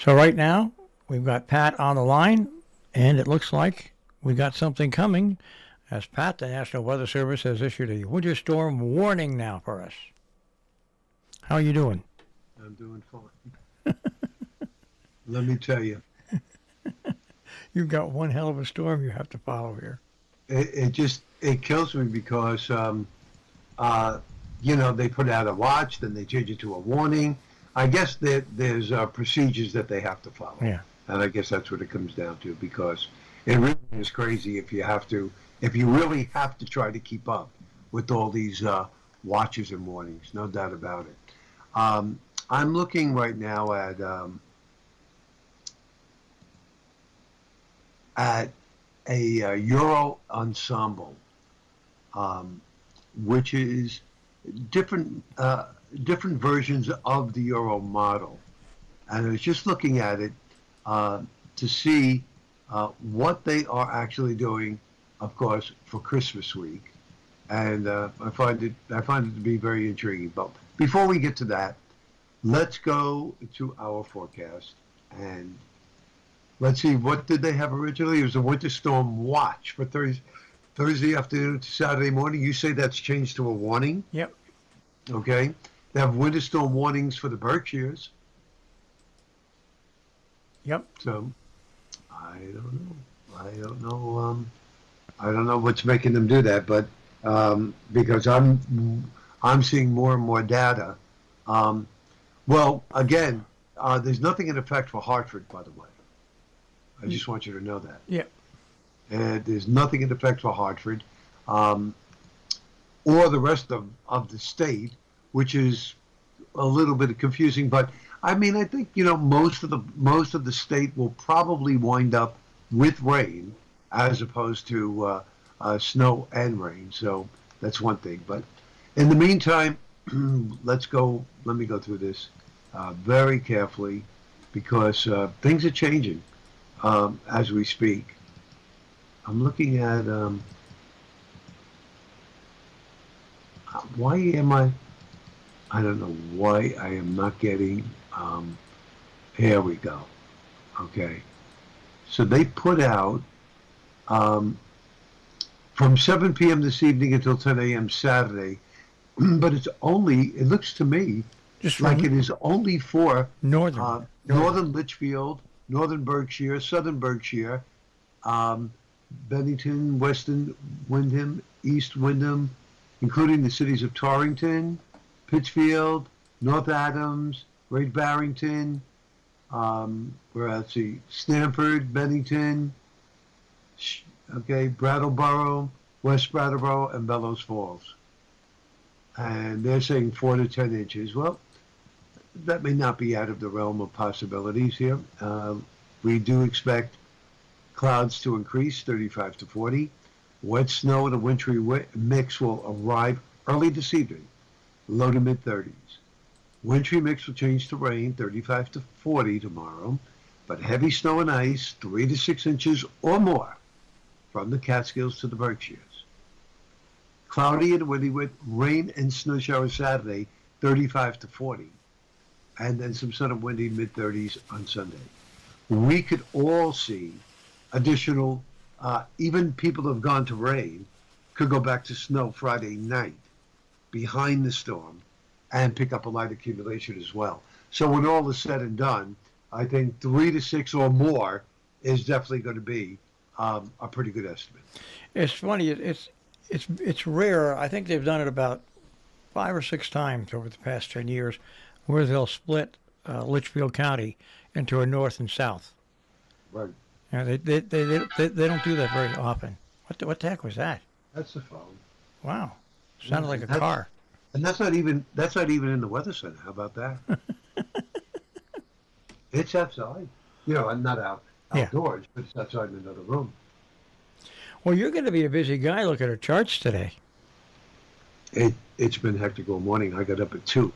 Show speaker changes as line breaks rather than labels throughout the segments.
So right now, we've got Pat on the line, and it looks like we got something coming, as Pat, the National Weather Service, has issued a winter storm warning now for us. How are you doing?
I'm doing fine. Let me tell you,
You've got one hell of a storm you have to follow here.
it kills me because they put out a watch, then they change it to a warning. I guess there's procedures that they have to follow,
Yeah.
and I guess that's what it comes down to, because it really is crazy if you really have to try to keep up with all these watches and warnings. No doubt about it. I'm looking right now at a Euro ensemble, which is different different versions of the Euro model, and I was just looking at it to see what they are actually doing, of course, for Christmas week, and I find it to be very intriguing. But before we get to that, let's go to our forecast and let's see, what did they have originally? It was a winter storm watch for Thursday afternoon to Saturday morning. You say that's changed to a warning?
Yep.
Okay. They have winter storm warnings for the Berkshires.
Yep.
So I don't know. I don't know what's making them do that, but because I'm seeing more and more data. Well, again, there's nothing in effect for Hartford, by the way. I just want you to know that.
Yep.
And there's nothing in effect for Hartford, or the rest of the state, which is a little bit confusing. But I mean, I think most of the state will probably wind up with rain as opposed to snow and rain. So that's one thing. But in the meantime, let me go through this very carefully, because things are changing as we speak. I'm looking at why am I don't know why I am not getting here we go. Okay. So they put out from 7 p.m. this evening until 10 a.m. Saturday, but it looks to me
Just
like it is only for
northern
Litchfield, northern Berkshire, southern Berkshire, Bennington, Weston, Windham, East Windham, including the cities of Torrington, Pittsfield, North Adams, Great Barrington, Stamford, Bennington, Brattleboro, West Brattleboro, and Bellows Falls. And they're saying 4 to 10 inches. Well, that may not be out of the realm of possibilities here. We do expect clouds to increase 35 to 40. Wet snow and a wintry mix will arrive early this evening, low to mid-30s. Wintry mix will change to rain 35 to 40 tomorrow, but heavy snow and ice 3 to 6 inches or more from the Catskills to the Berkshires. Cloudy and windy with rain and snow showers Saturday, 35 to 40. And then some sun and windy mid-30s on Sunday. We could all see additional, even people who have gone to rain could go back to snow Friday night behind the storm and pick up a light accumulation as well. So when all is said and done, I think 3 to 6 or more is definitely going to be a pretty good estimate.
It's funny. It's rare. I think they've done it about 5 or 6 times over the past 10 years, where they'll split Litchfield County into a north and south.
Right.
They don't do that very often. What the heck was that?
That's the phone.
Wow, sounded like a car.
And that's not even in the weather center. How about that? It's outside. I'm not outdoors, but it's outside in another room.
Well, you're going to be a busy guy looking at charts today.
It's been hectic all morning. I got up at 2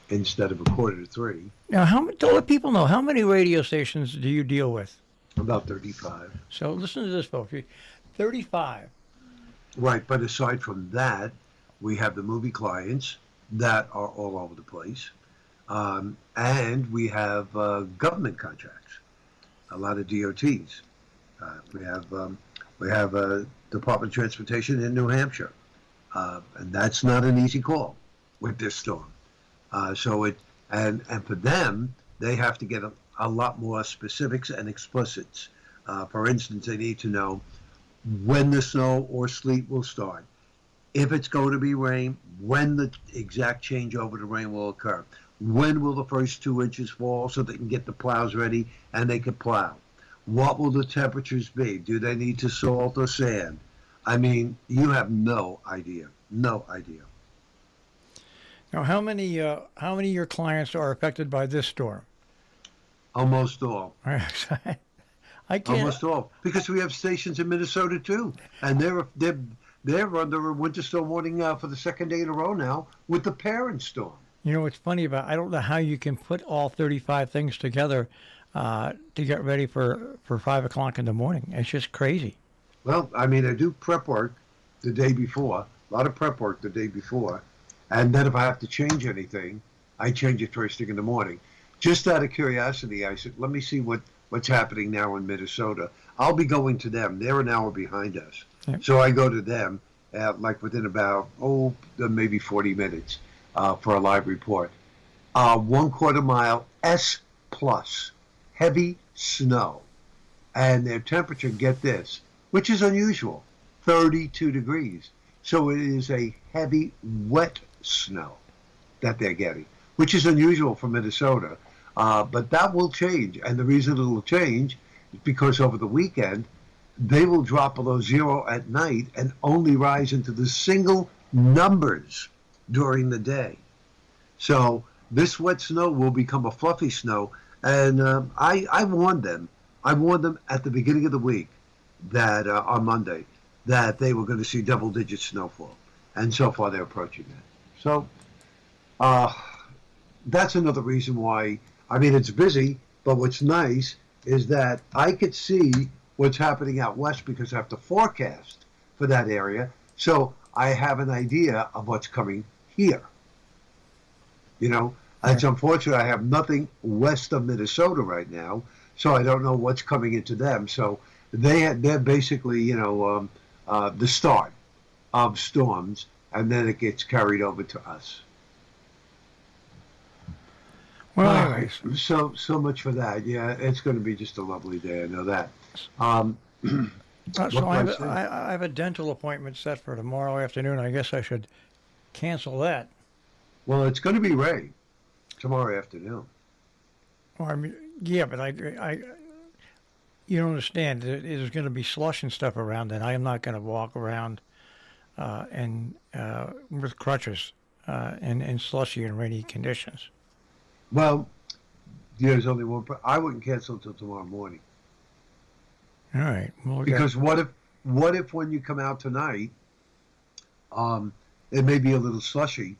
instead of a quarter to 3.
Now, to let people know, how many radio stations do you deal with?
About 35.
So listen to this, folks. 35.
Right, but aside from that, we have the movie clients that are all over the place. And we have government contracts, a lot of DOTs. We have Department of Transportation in New Hampshire, and that's not an easy call with this storm. And for them, they have to get a lot more specifics and explicits. For instance, they need to know when the snow or sleet will start, if it's going to be rain, when the exact changeover to rain will occur, when will the first 2 inches fall so they can get the plows ready and they can plow. What will the temperatures be? Do they need to salt or sand? I mean, you have no idea. No idea.
Now, how many of your clients are affected by this storm?
Almost all.
I can't.
Almost all. Because we have stations in Minnesota too. And they're under a winter storm warning for the second day in a row now with the parent storm.
You know what's funny about, I don't know how you can put all 35 things together to get ready for 5 o'clock in the morning. It's just crazy.
Well, I mean, I do prep work the day before, a lot of prep work the day before. And then if I have to change anything, I change it first thing in the morning. Just out of curiosity, I said, let me see what's happening now in Minnesota. I'll be going to them. They're an hour behind us.
Yep.
So I go to them like within about, maybe 40 minutes for a live report. 1/4 mile S plus, heavy snow. And their temperature, get this, which is unusual, 32 degrees. So it is a heavy, wet snow that they're getting, which is unusual for Minnesota. But that will change. And the reason it will change is because over the weekend, they will drop below zero at night and only rise into the single numbers during the day. So this wet snow will become a fluffy snow. And I warned them. I warned them at the beginning of the week that on Monday that they were going to see double-digit snowfall. And so far they're approaching that. So that's another reason why, I mean, it's busy, but what's nice is that I could see what's happening out west because I have to forecast for that area. So I have an idea of what's coming here. You know, it's unfortunate I have nothing west of Minnesota right now, so I don't know what's coming into them. So they're basically, the start of storms, and then it gets carried over to us.
Well, anyways.
So much for that. Yeah, it's going to be just a lovely day. I know that.
So I have a dental appointment set for tomorrow afternoon. I guess I should cancel that.
Well, it's going to be rain tomorrow afternoon.
Well, I mean, yeah, but you don't understand. There's going to be slush and stuff around, and I am not going to walk around with crutches in slushy and rainy conditions.
Well, there's only one. I wouldn't cancel until tomorrow morning.
All right. Well,
because what if when you come out tonight, it may be a little slushy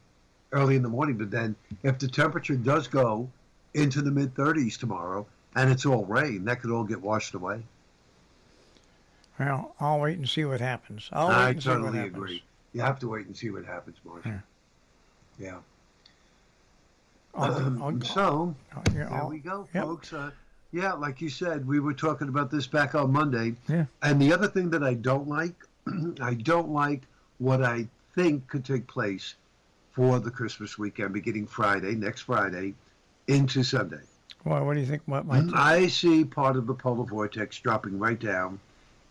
early in the morning, but then if the temperature does go into the mid-30s tomorrow and it's all rain, that could all get washed away.
Well, I'll wait and see what happens.
I totally agree. You have to wait and see what happens, Marcia. Yeah. So there we go, folks. Yeah, like you said, we were talking about this back on Monday.
Yeah.
And the other thing that I don't like, I don't like what I think could take place for the Christmas weekend, beginning next Friday, into Sunday.
Well, what do you think? What might?
I see part of the polar vortex dropping right down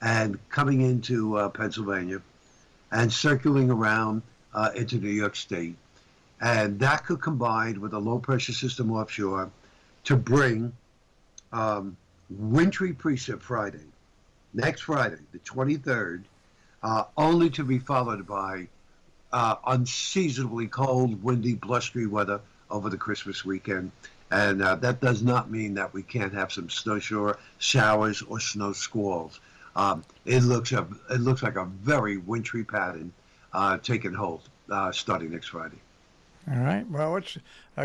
and coming into Pennsylvania and circling around into New York State. And that could combine with a low-pressure system offshore to bring wintry precip Friday, next Friday, the 23rd, only to be followed by unseasonably cold, windy, blustery weather over the Christmas weekend. And that does not mean that we can't have some snow showers or snow squalls. It looks like a very wintry pattern taking hold starting next Friday.
All right. Well, let's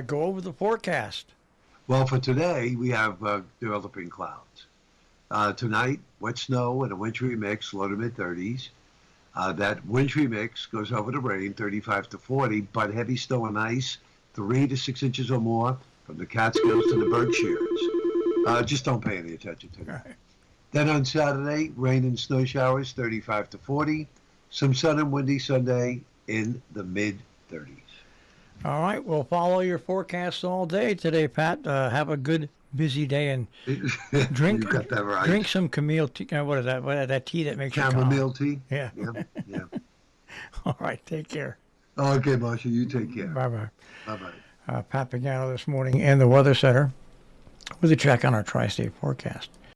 go over the forecast.
Well, for today, we have developing clouds. Tonight, wet snow and a wintry mix, low to mid-30s. That wintry mix goes over to rain, 35 to 40, but heavy snow and ice, 3 to 6 inches or more, from the Catskills to the Berkshires. Just don't pay any attention to them.
Right.
Then on Saturday, rain and snow showers, 35 to 40. Some sun and windy Sunday in the mid-30s.
All right, we'll follow your forecast all day today, Pat. Have a good, busy day, and drink
You got that right.
drink some chamomile tea. What is that? That tea that makes you calm.
Chamomile tea?
Yeah.
Yeah.
All right, take care.
Okay, Marcia, you take care.
Bye-bye.
Bye-bye.
Pat Pagano this morning in the Weather Center with a check on our tri-state forecast.